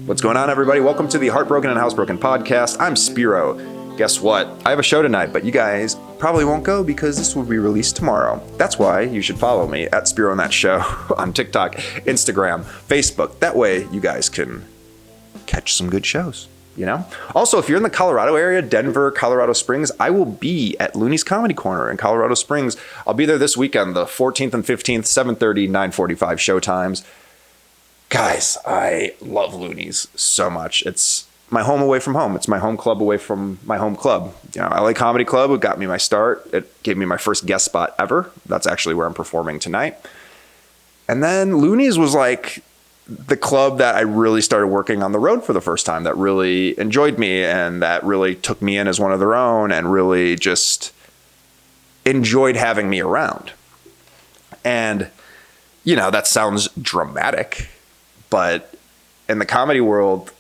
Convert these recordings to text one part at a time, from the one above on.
What's going on, everybody? Welcome to the Heartbroken and Housebroken podcast. I'm Spiro. Guess what? I have a show tonight, but you guys probably won't go because this will be released tomorrow. That's why you should follow me at Spiro and That Show on TikTok, Instagram, Facebook. That way you guys can catch some good shows, you know? Also, if you're in the Colorado area, Denver, Colorado Springs, I will be at Looney's Comedy Corner in Colorado Springs. I'll be there this weekend, the 14th and 15th, 7:30, 9:45 show times. Guys, I love Looney's so much. It's my home away from home. It's my home club away from my home club. You know, LA Comedy Club, it got me my start. It gave me my first guest spot ever. That's actually where I'm performing tonight. And then Looney's was like the club that I really started working on the road for the first time, that really enjoyed me and that really took me in as one of their own and really just enjoyed having me around. And, you know, that sounds dramatic, but in the comedy world,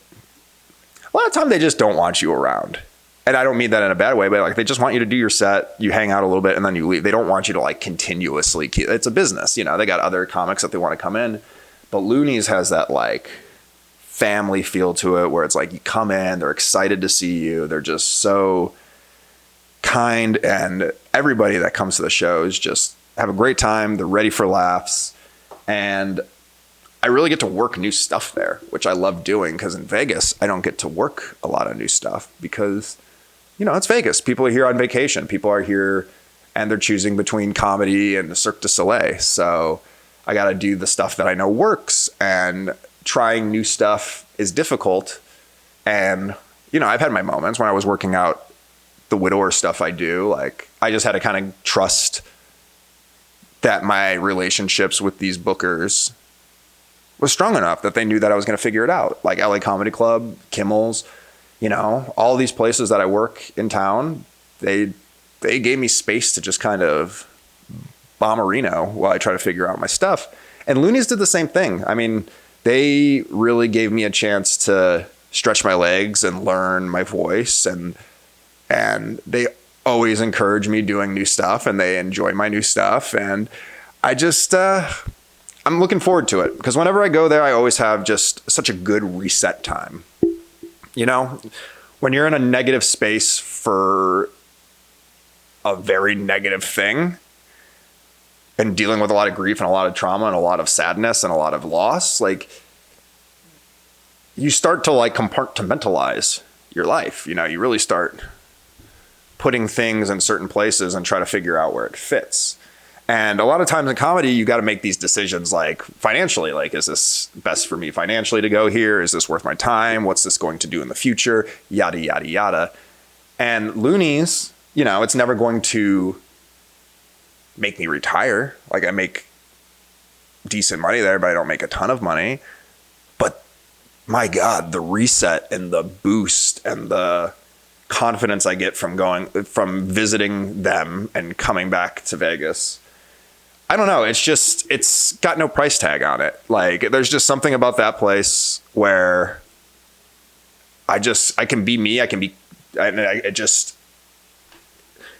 a lot of time they just don't want you around. And I don't mean that in a bad way, but like they just want you to do your set, you hang out a little bit, and then you leave. They don't want you to like continuously keep, it's a business, you know, they got other comics that they want to come in. But Looney's has that like family feel to it where it's like you come in, they're excited to see you. They're just so kind, and everybody that comes to the shows just have a great time. They're ready for laughs. And I really get to work new stuff there, which I love doing, because in Vegas, I don't get to work a lot of new stuff because, you know, it's Vegas. People are here on vacation. People are here and they're choosing between comedy and the Cirque du Soleil. So I got to do the stuff that I know works, and trying new stuff is difficult. And, you know, I've had my moments when I was working out the widower stuff I do. Like, I just had to kind of trust that my relationships with these bookers was strong enough that they knew that I was going to figure it out. Like LA Comedy Club, Kimmel's, you know, all these places that I work in town, they gave me space to just kind of bomberino while I try to figure out my stuff. And Looney's did the same thing. I mean, they really gave me a chance to stretch my legs and learn my voice, and they always encourage me doing new stuff, and they enjoy my new stuff. And I just, I'm looking forward to it, because whenever I go there, I always have just such a good reset time. You know, when you're in a negative space for a very negative thing and dealing with a lot of grief and a lot of trauma and a lot of sadness and a lot of loss, like, you start to like compartmentalize your life. You know, you really start putting things in certain places and try to figure out where it fits. And a lot of times in comedy, you got to make these decisions like financially, like, is this best for me financially to go here? Is this worth my time? What's this going to do in the future? Yada, yada, yada. And Looney's, you know, it's never going to make me retire. Like, I make decent money there, but I don't make a ton of money. But my God, the reset and the boost and the confidence I get from visiting them and coming back to Vegas, I don't know. It's got no price tag on it. Like, there's just something about that place where I can be me. It just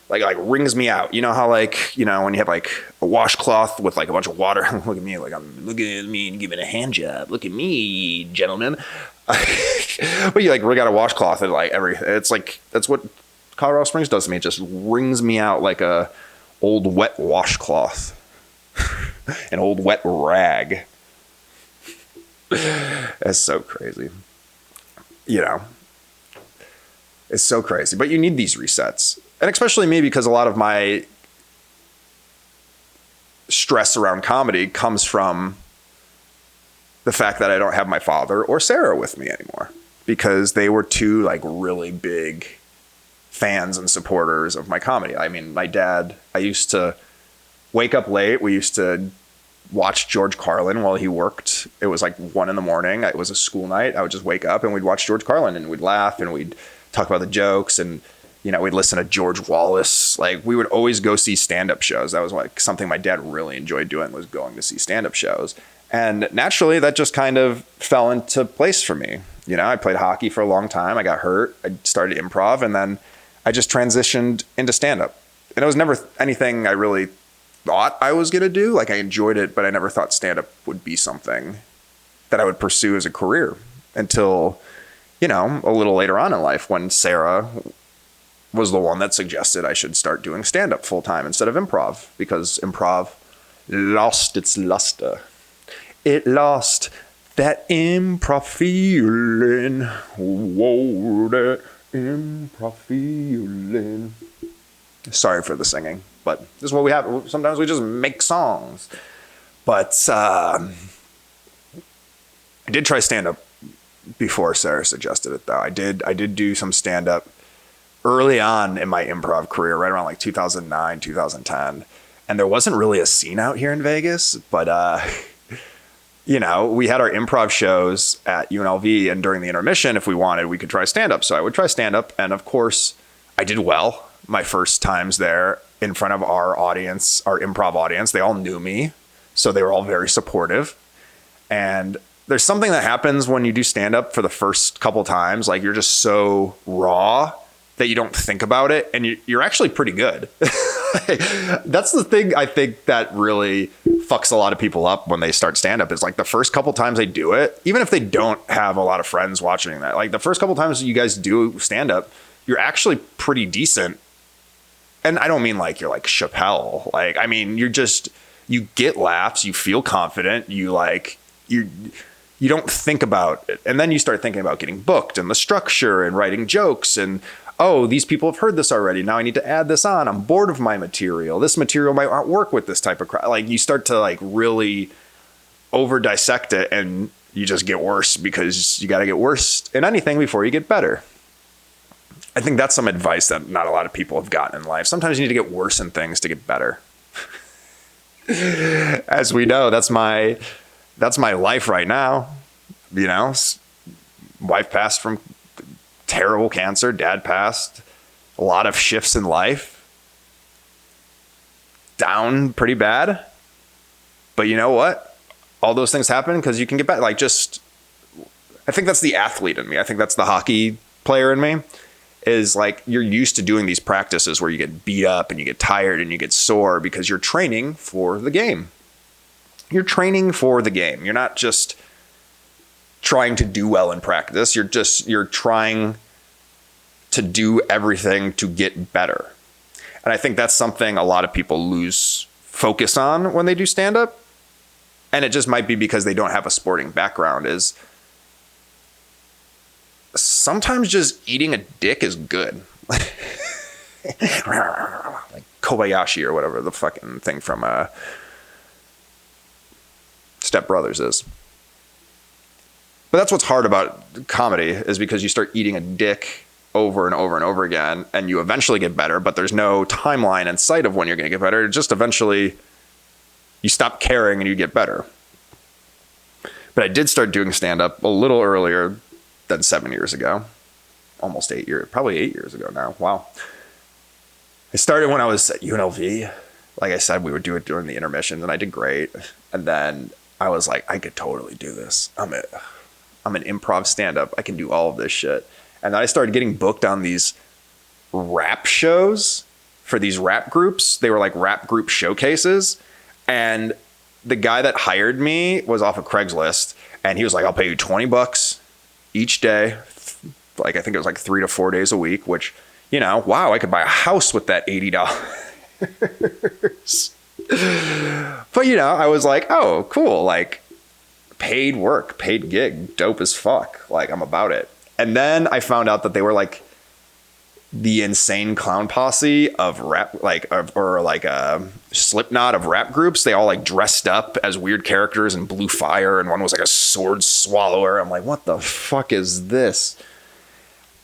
like wrings me out. You know how, like, you know, when you have like a washcloth with like a bunch of water, look at me, like I'm looking at me and giving a hand job. Look at me, gentlemen. But you like, we got a washcloth and like it's like, that's what Colorado Springs does to me. It just wrings me out like a old wet washcloth. An old wet rag. That's so crazy. You know, it's so crazy. But you need these resets. And especially me, because a lot of my stress around comedy comes from the fact that I don't have my father or Sarah with me anymore, because they were two like really big fans and supporters of my comedy. I mean, my dad, I used to wake up late. We used to watch George Carlin while he worked. It was like 1 a.m. It was a school night. I would just wake up and we'd watch George Carlin, and we'd laugh and we'd talk about the jokes, and, you know, we'd listen to George Wallace. Like, we would always go see stand-up shows. That was like something my dad really enjoyed doing, was going to see stand-up shows. And naturally that just kind of fell into place for me. You know, I played hockey for a long time. I got hurt. I started improv, and then I just transitioned into stand-up. And it was never anything I really thought I was going to do. Like, I enjoyed it, but I never thought stand-up would be something that I would pursue as a career. until, you know, a little later on in life when Sarah was the one that suggested I should start doing stand-up full-time instead of improv, because improv lost its luster. It lost that improv feeling. Whoa, that improv feeling. Sorry for the singing, but this is what we have. Sometimes we just make songs. But I did try stand-up before Sarah suggested it, though. I did do some stand-up early on in my improv career, right around like 2009, 2010. And there wasn't really a scene out here in Vegas, but, you know, we had our improv shows at UNLV, and during the intermission, if we wanted, we could try stand-up. So I would try stand-up, and of course, I did well my first times there in front of our audience, our improv audience. They all knew me, so they were all very supportive. And there's something that happens when you do stand-up for the first couple times. Like, you're just so raw that you don't think about it, and you're actually pretty good. That's the thing I think that really fucks a lot of people up when they start stand-up, is like the first couple times they do it, even if they don't have a lot of friends watching that, like the first couple times you guys do stand-up, you're actually pretty decent. And I don't mean like you're like Chappelle. Like, I mean, you get laughs, you feel confident, you don't think about it. And then you start thinking about getting booked and the structure and writing jokes and, oh, these people have heard this already. Now I need to add this on. I'm bored of my material. This material might not work with this type of crowd. Like, you start to like really over dissect it, and you just get worse, because you got to get worse in anything before you get better. I think that's some advice that not a lot of people have gotten in life. Sometimes you need to get worse in things to get better. As we know, that's my life right now. You know, wife passed from terrible cancer. Dad passed. A lot of shifts in life. Down pretty bad. But you know what? All those things happen because you can get back. Like, just, I think that's the athlete in me. I think that's the hockey player in me. Is like, you're used to doing these practices where you get beat up and you get tired and you get sore because you're training for the game. You're training for the game. You're not just trying to do well in practice. You're trying to do everything to get better. And I think that's something a lot of people lose focus on when they do stand-up. And it just might be because they don't have a sporting background. Is sometimes just eating a dick is good. Like Kobayashi or whatever the fucking thing from Step Brothers is. But that's what's hard about comedy, is because you start eating a dick over and over and over again, and you eventually get better, but there's no timeline in sight of when you're going to get better. It just eventually, you stop caring and you get better. But I did start doing stand-up a little earlier than 7 years ago. Almost 8 years, probably 8 years ago now. Wow. I started when I was at UNLV. Like I said, we would do it during the intermissions, and I did great. And then I was like, I could totally do this. I'm an improv stand-up. I can do all of this shit. And then I started getting booked on these rap shows for these rap groups. They were like rap group showcases. And the guy that hired me was off of Craigslist. And he was like, I'll pay you $20 each day. Like, I think it was like 3 to 4 days a week, which, you know, wow, I could buy a house with that $80. But, you know, I was like, oh, cool. Like, paid work, paid gig, dope as fuck. Like, I'm about it. And then I found out that they were like the insane clown posse of rap, like, or like a Slipknot of rap groups. They all like dressed up as weird characters and blew fire. And one was like a sword swallower. I'm like, what the fuck is this?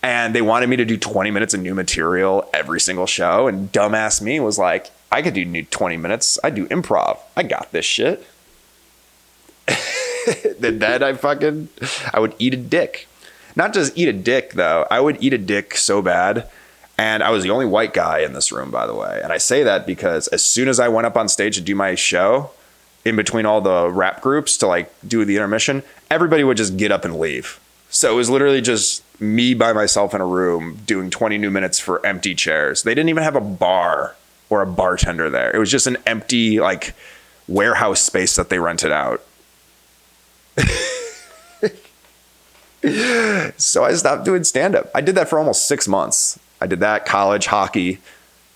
And they wanted me to do 20 minutes of new material every single show. And dumbass me was like, I could do 20 minutes. I do improv. I got this shit. Then I would eat a dick. Not just eat a dick, though. I would eat a dick so bad. And I was the only white guy in this room, by the way. And I say that because as soon as I went up on stage to do my show, in between all the rap groups to like do the intermission, everybody would just get up and leave. So it was literally just me by myself in a room doing 20 new minutes for empty chairs. They didn't even have a bar or a bartender there. It was just an empty like warehouse space that they rented out. So I stopped doing stand-up. I did that for almost 6 months. I did that, college, hockey,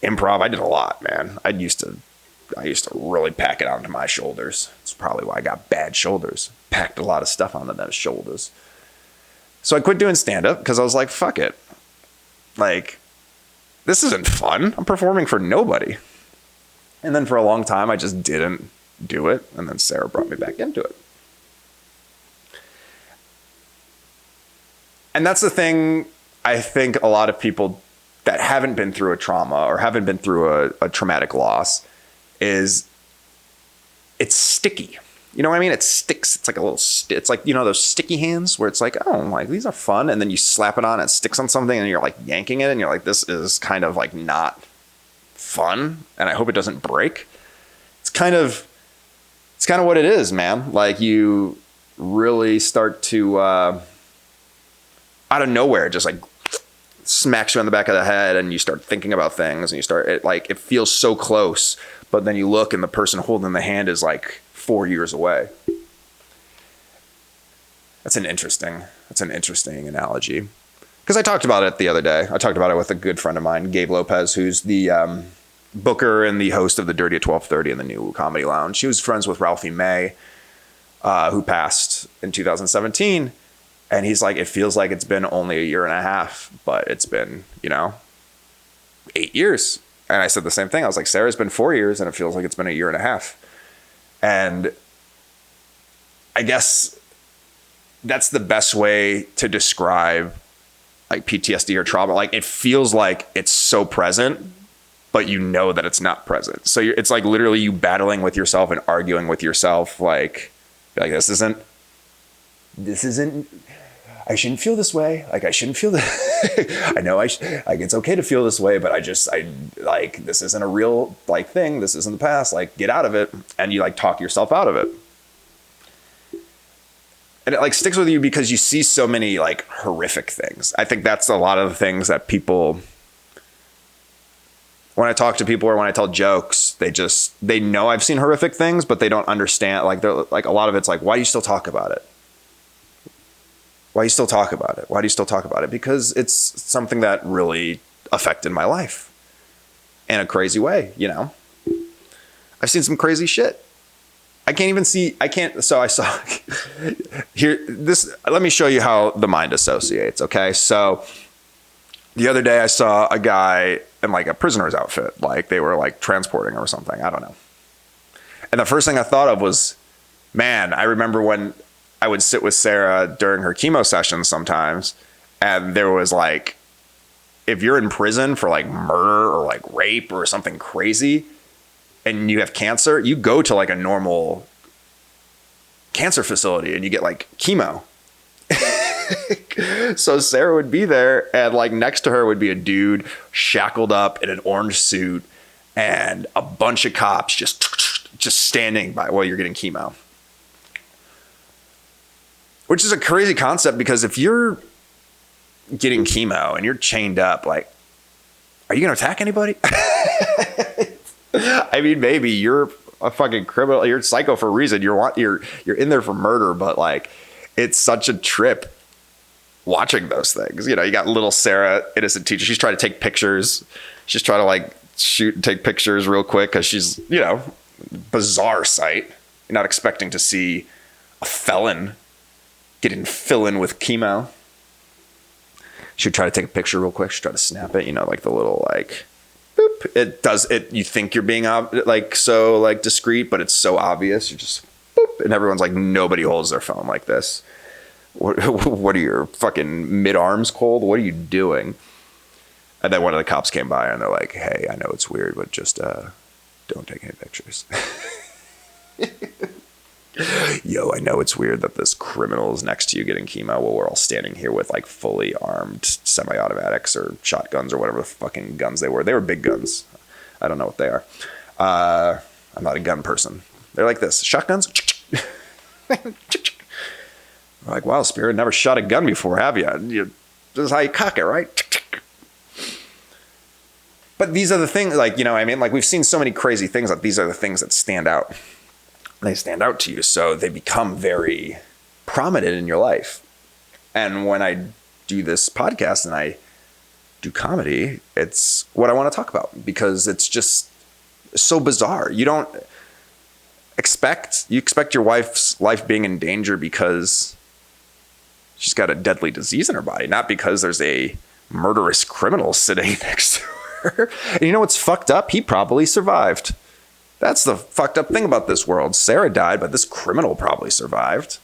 improv. I did a lot, man. I used to really pack it onto my shoulders. It's probably why I got bad shoulders. Packed a lot of stuff onto those shoulders. So I quit doing stand-up because I was like, fuck it. Like, this isn't fun. I'm performing for nobody. And then for a long time, I just didn't do it. And then Sarah brought me back into it. And that's the thing I think a lot of people that haven't been through a trauma or haven't been through a traumatic loss is it's sticky. You know what I mean? It sticks. It's like a little, it's like, you know, those sticky hands where it's like, oh, like these are fun. And then you slap it on, it sticks on something and you're like yanking it and you're like, this is kind of like not fun. And I hope it doesn't break. It's kind of what it is, man. Like you really start to, out of nowhere, it just like smacks you on the back of the head and you start thinking about things and it feels so close, but then you look and the person holding the hand is like 4 years away. That's an interesting analogy. Because I talked about it the other day. I talked about it with a good friend of mine, Gabe Lopez, who's the booker and the host of the Dirty at 12:30 in the new Comedy Lounge. She was friends with Ralphie May, who passed in 2017. And he's like, it feels like it's been only a year and a half, but it's been, 8 years. And I said the same thing. I was like, Sarah's been 4 years and it feels like it's been a year and a half. And I guess that's the best way to describe like PTSD or trauma. Like it feels like it's so present, but you know that it's not present. So it's like literally you battling with yourself and arguing with yourself. Like this isn't, I shouldn't feel this way. Like I shouldn't feel that. I know like it's okay to feel this way, but this isn't a real like thing. This isn't the past. Like get out of it. And you like talk yourself out of it. And it like sticks with you because you see so many like horrific things. I think that's a lot of the things that people, when I talk to people or when I tell jokes, they know I've seen horrific things, but they don't understand. Like they're like, a lot of it's like, why do you still talk about it? Why do you still talk about it? Why do you still talk about it? Because it's something that really affected my life in a crazy way, I've seen some crazy shit. So I saw here, let me show you how the mind associates. Okay. So the other day I saw a guy in like a prisoner's outfit, like they were like transporting or something. I don't know. And the first thing I thought of was, man, I remember when I would sit with Sarah during her chemo sessions sometimes. And there was like, if you're in prison for like murder or like rape or something crazy and you have cancer, you go to like a normal cancer facility and you get like chemo. So Sarah would be there and like next to her would be a dude shackled up in an orange suit and a bunch of cops just standing by while you're getting chemo. Which is a crazy concept because if you're getting chemo and you're chained up, like, are you going to attack anybody? I mean, maybe you're a fucking criminal. You're psycho for a reason. You're in there for murder, but like, it's such a trip watching those things. You got little Sarah, innocent teacher. She's trying to take pictures. She's trying to like shoot and take pictures real quick because she's, bizarre sight. You're not expecting to see a felon getting fill-in with chemo. She'd try to take a picture real quick. She'd try to snap it, like the little like, boop. It does it. You think you're being like so like discreet, but it's so obvious. You just boop, and everyone's like, nobody holds their phone like this. What are your fucking mid-arms cold? What are you doing? And then one of the cops came by and they're like, hey, I know it's weird, but just don't take any pictures. Yo, I know it's weird that this criminal is next to you getting chemo while we're all standing here with like fully armed semi-automatics or shotguns or whatever the fucking guns they were. They were big guns. I don't know what they are. I'm not a gun person. They're like this. Shotguns? Like, wow, Spirit, never shot a gun before, have you? This is how you cock it, right? But these are the things, like, like we've seen so many crazy things, like these are the things that stand out. They stand out to you, so they become very prominent in your life. And when I do this podcast and I do comedy, it's what I want to talk about because it's just so bizarre. You expect your wife's life being in danger because she's got a deadly disease in her body, not because there's a murderous criminal sitting next to her. And you know what's fucked up? He probably survived. That's the fucked up thing about this world. Sarah died, but this criminal probably survived.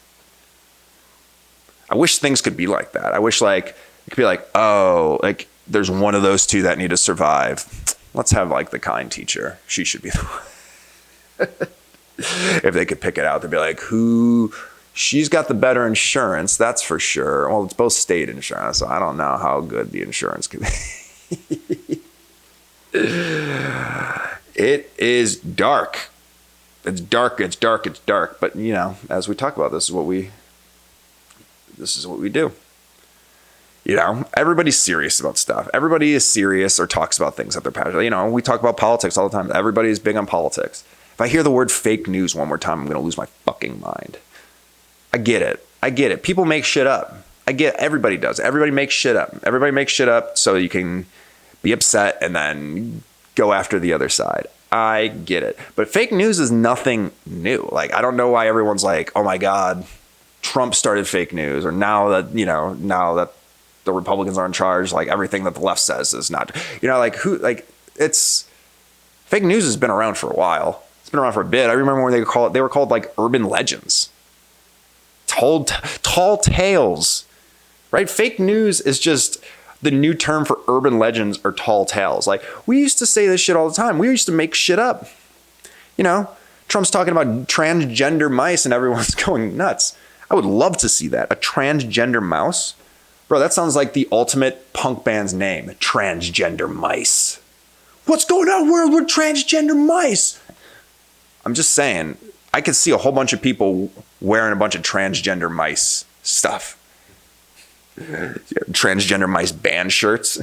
I wish things could be like that. I wish like it could be like, oh, like there's one of those two that need to survive. Let's have like the kind teacher. She should be the one. If they could pick it out, they'd be like, she's got the better insurance, that's for sure. Well, it's both state insurance, so I don't know how good the insurance could be. It is dark. It's dark. But you know, as we talk about, this is what we do. You know, everybody's serious about stuff. Everybody is serious or talks about things that they're passionate. You know, we talk about politics all the time. Everybody is big on politics. If I hear the word fake news one more time, I'm going to lose my fucking mind. I get it. People make shit up. Everybody does. Everybody makes shit up so you can be upset and then go after the other side. I get it. But fake news is nothing new. Like, I don't know why everyone's like, oh my God, Trump started fake news. Or now that the Republicans are in charge, like everything that the left says is not, it's fake news has been around for a while. It's been around for a bit. I remember when they were called like urban legends. Tall tales, right? Fake news is just the new term for urban legends or tall tales. Like, we used to say this shit all the time. We used to make shit up. You know, Trump's talking about transgender mice and everyone's going nuts. I would love to see that. A transgender mouse? Bro, that sounds like the ultimate punk band's name. Transgender mice. What's going on world with transgender mice? I'm just saying, I could see a whole bunch of people wearing a bunch of transgender mice stuff. Transgender mice band shirts.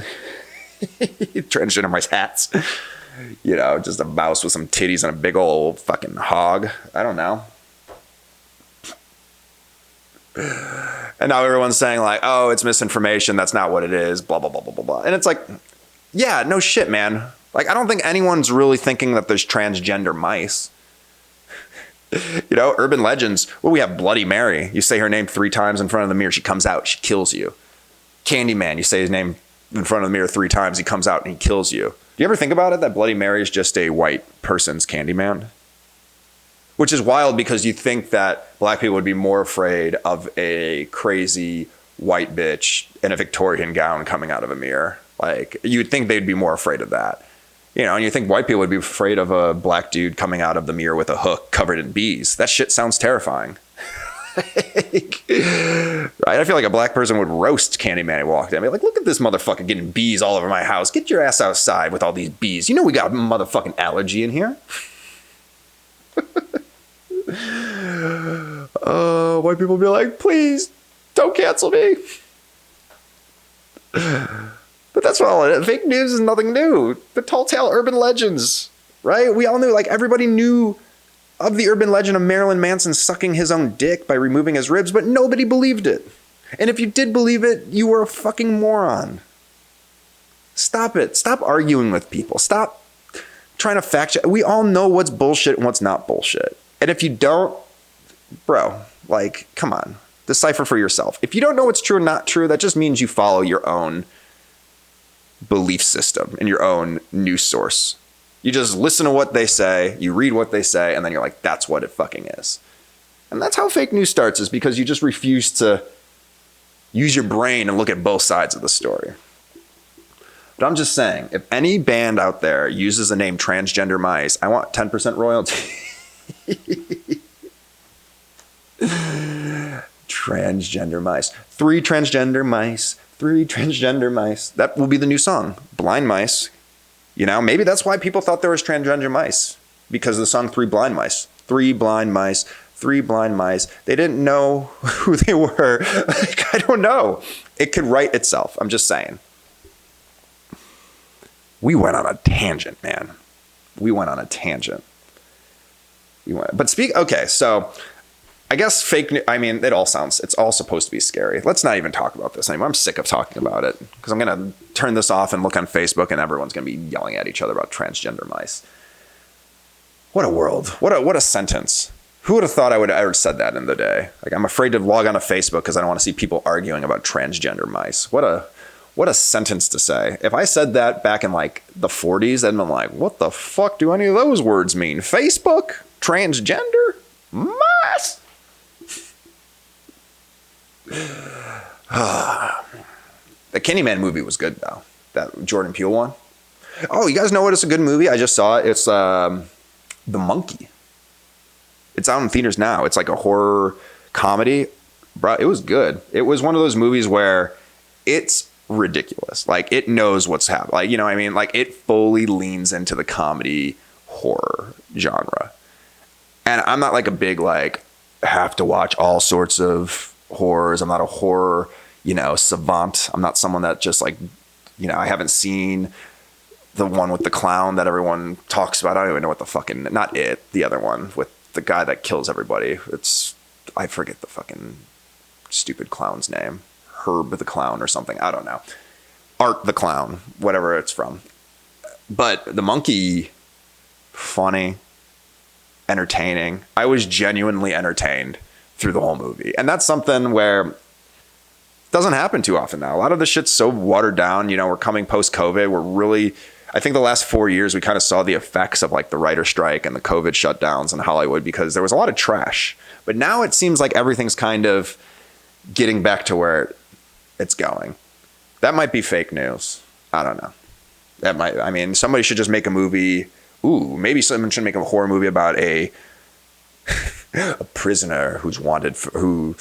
Transgender mice hats. You know, just a mouse with some titties and a big old fucking hog. I don't know. And now everyone's saying like, oh, it's misinformation. That's not what it is. Blah, blah, blah, blah, blah, blah. And it's like, yeah, no shit, man. Like, I don't think anyone's really thinking that there's transgender mice. You know, urban legends. Well, we have Bloody Mary. You say her name 3 times in front of the mirror, she comes out, she kills you. Candyman, you say his name in front of the mirror 3 times, he comes out and he kills you. Do you ever think about it, that Bloody Mary is just a white person's Candyman? Which is wild because you think that black people would be more afraid of a crazy white bitch in a Victorian gown coming out of a mirror. Like, you'd think they'd be more afraid of that. You know, and you think white people would be afraid of a black dude coming out of the mirror with a hook covered in bees. That shit sounds terrifying. Right? I feel like a black person would roast Candyman who walked in. I'd be like, look at this motherfucker getting bees all over my house. Get your ass outside with all these bees. You know we got a motherfucking allergy in here. White people would be like, please, don't cancel me. But that's what all it is. Fake news is nothing new. The tall tale urban legends, right? We all knew, like, everybody knew of the urban legend of Marilyn Manson sucking his own dick by removing his ribs, but nobody believed it. And if you did believe it, you were a fucking moron. Stop it. Stop arguing with people. Stop trying to fact check. We all know what's bullshit and what's not bullshit. And if you don't, bro, like, come on. Decipher for yourself. If you don't know what's true and not true, that just means you follow your own belief system and your own news source. You just listen to what they say, you read what they say, and then you're like, that's what it fucking is. And that's how fake news starts, is because you just refuse to use your brain and look at both sides of the story. But I'm just saying, if any band out there uses the name Transgender Mice, I want 10% royalty. Transgender mice. 3 transgender mice. 3 transgender mice. That will be the new song. Blind Mice. You know, maybe that's why people thought there was transgender mice. Because of the song 3 Blind Mice. 3 blind mice. 3 blind mice. They didn't know who they were. Like, I don't know. It could write itself. I'm just saying. We went on a tangent, man. We went on a tangent. Okay, so I guess fake news, I mean, it's all supposed to be scary. Let's not even talk about this anymore. I'm sick of talking about it because I'm going to turn this off and look on Facebook and everyone's going to be yelling at each other about transgender mice. What a world. What a sentence. Who would have thought I would have ever said that in the day? Like, I'm afraid to log on to Facebook because I don't want to see people arguing about transgender mice. What a sentence to say. If I said that back in like the 40s, I'd been like, what the fuck do any of those words mean? Facebook? Transgender? Mice? The Candyman movie was good though. That Jordan Peele one. Oh, you guys know what? It's a good movie. I just saw it. It's The Monkey. It's out in theaters now. It's like a horror comedy. Bro, it was good. It was one of those movies where it's ridiculous. Like, it knows what's happening. Like, you know what I mean? Like, it fully leans into the comedy horror genre. And I'm not like a big, like, have to watch all sorts of horrors. I'm not a horror, savant. I'm not someone that just like, I haven't seen the one with the clown that everyone talks about. I don't even know what the fucking, not it, the other one with the guy that kills everybody. I forget the fucking stupid clown's name. Herb the Clown or something. I don't know. Art the Clown, whatever it's from. But The Monkey, funny, entertaining. I was genuinely entertained through the whole movie. And that's something where it doesn't happen too often now. A lot of the shit's so watered down. We're coming post-COVID. We're really, I think the last 4 years, we kind of saw the effects of like the writer strike and the COVID shutdowns in Hollywood because there was a lot of trash. But now it seems like everything's kind of getting back to where it's going. That might be fake news. I don't know. Somebody should just make a movie. Ooh, maybe someone should make a horror movie about a prisoner who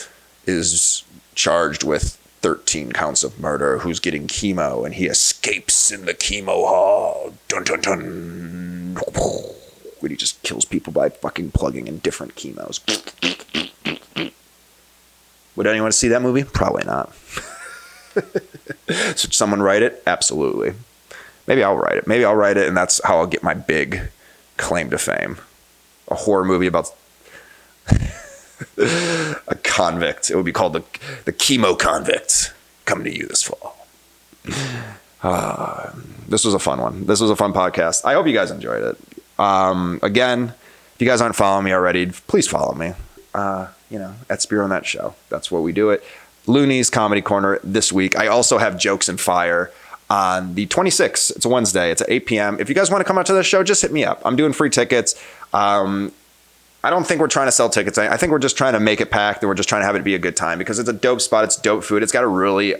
is charged with 13 counts of murder, who's getting chemo, and he escapes in the chemo hall. Dun dun dun. When he just kills people by fucking plugging in different chemos. Would anyone see that movie? Probably not. Should someone write it? Absolutely. Maybe I'll write it, and that's how I'll get my big claim to fame. A horror movie about a convict. It would be called the Chemo Convict. Coming to you this fall. This was a fun one. This was a fun podcast. I hope you guys enjoyed it. Again, if you guys aren't following me already, please follow me. At Spiro and That Show. That's where we do it. Looney's Comedy Corner this week. I also have Jokes and Fire on the 26th. It's a Wednesday. It's at 8 p.m. If you guys want to come out to the show, just hit me up. I'm doing free tickets. I don't think we're trying to sell tickets. I think we're just trying to make it packed, and we're just trying to have it be a good time because it's a dope spot. It's dope food. It's got a really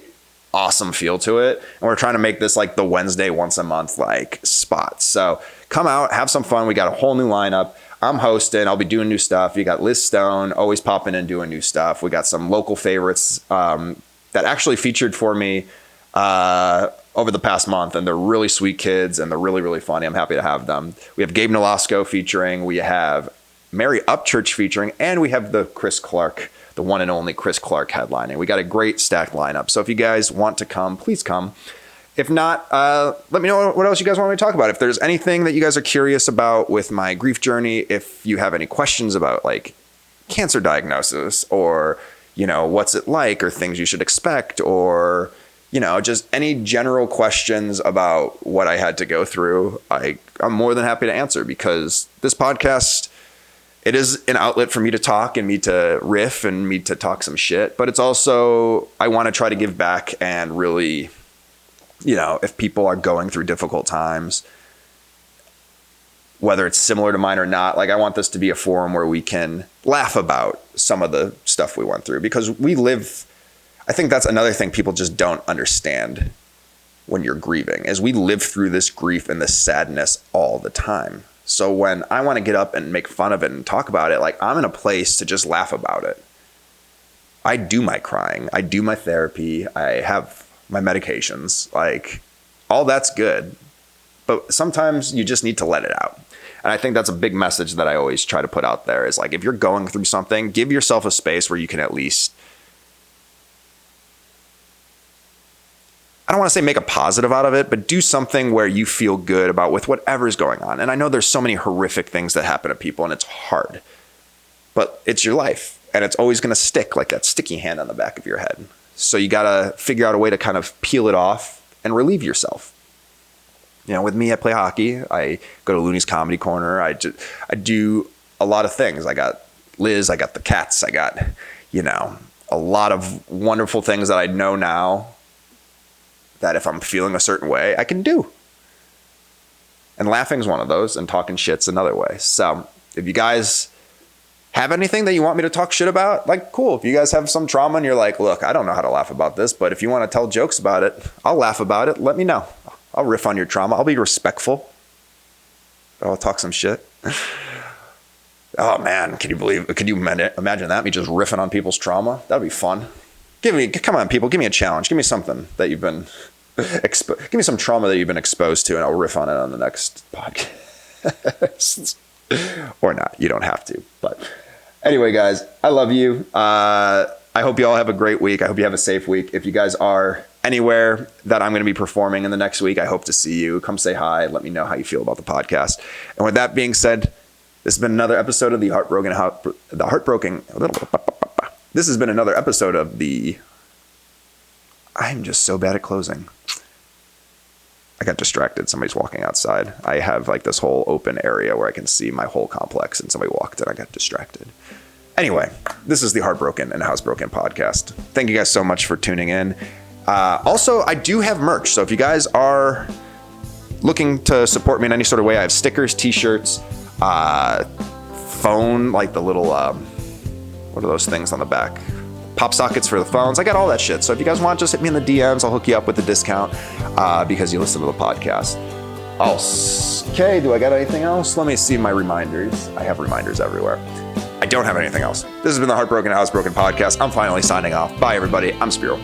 awesome feel to it. And we're trying to make this like the Wednesday once a month like spot. So come out, have some fun. We got a whole new lineup. I'm hosting. I'll be doing new stuff. You got Liz Stone always popping in doing new stuff. We got some local favorites that actually featured for me over the past month, and they're really sweet kids and they're really, really funny. I'm happy to have them. We have Gabe Nolasco featuring. We have Mary Upchurch featuring, and we have the Chris Clark, the one and only Chris Clark headlining. We got a great stacked lineup. So if you guys want to come, please come. If not, let me know what else you guys want me to talk about. If there's anything that you guys are curious about with my grief journey, if you have any questions about like cancer diagnosis or, what's it like or things you should expect or, just any general questions about what I had to go through, I'm more than happy to answer because this podcast, it is an outlet for me to talk and me to riff and me to talk some shit. But it's also, I want to try to give back and really, if people are going through difficult times, whether it's similar to mine or not, like I want this to be a forum where we can laugh about some of the stuff we went through because I think that's another thing people just don't understand when you're grieving is we live through this grief and this sadness all the time. So when I want to get up and make fun of it and talk about it, like I'm in a place to just laugh about it. I do my crying. I do my therapy. I have my medications, like all that's good. But sometimes you just need to let it out. And I think that's a big message that I always try to put out there is like, if you're going through something, give yourself a space where you can at least, I don't want to say make a positive out of it, but do something where you feel good about with whatever's going on. And I know there's so many horrific things that happen to people and it's hard, but it's your life. and it's always going to stick like that sticky hand on the back of your head. So you got to figure out a way to kind of peel it off and relieve yourself. You know, with me, I play hockey. I go to Looney's Comedy Corner. I do a lot of things. I got Liz. I got the cats. I got, you know, a lot of wonderful things that I know now that if I'm feeling a certain way, I can do. And laughing's one of those, and talking shit's another way. So if you guys have anything that you want me to talk shit about, like, cool. If you guys have some trauma and you're like, look, I don't know how to laugh about this, but if you want to tell jokes about it, I'll laugh about it. Let me know. I'll riff on your trauma. I'll be respectful. I'll talk some shit. Oh man, can you imagine that? Me just riffing on people's trauma? That'd be fun. Come on, people, give me a challenge. Give me something that you've been give me some trauma that you've been exposed to, and I'll riff on it on the next podcast. Or not. You don't have to. But anyway, guys, I love you. I hope you all have a great week. I hope you have a safe week. If you guys are anywhere that I'm going to be performing in the next week, I hope to see you. Come say hi. Let me know how you feel about the podcast. And with that being said, this has been another episode of the Heartbroken. This has been another episode of the. I'm just so bad at closing. I got distracted. Somebody's walking outside. I have like this whole open area where I can see my whole complex, and somebody walked and I got distracted. Anyway, this is the Heartbroken and Housebroken podcast. Thank you guys so much for tuning in. Also, I do have merch. So if you guys are looking to support me in any sort of way, I have stickers, t-shirts, phone, like the little, what are those things on the back? Pop sockets for the phones. I got all that shit. So if you guys want, just hit me in the DMs. I'll hook you up with a discount because you listen to the podcast. Okay, do I got anything else? Let me see my reminders. I have reminders everywhere. I don't have anything else. This has been the Heartbroken and Housebroken podcast. I'm finally signing off. Bye, everybody. I'm Spiro.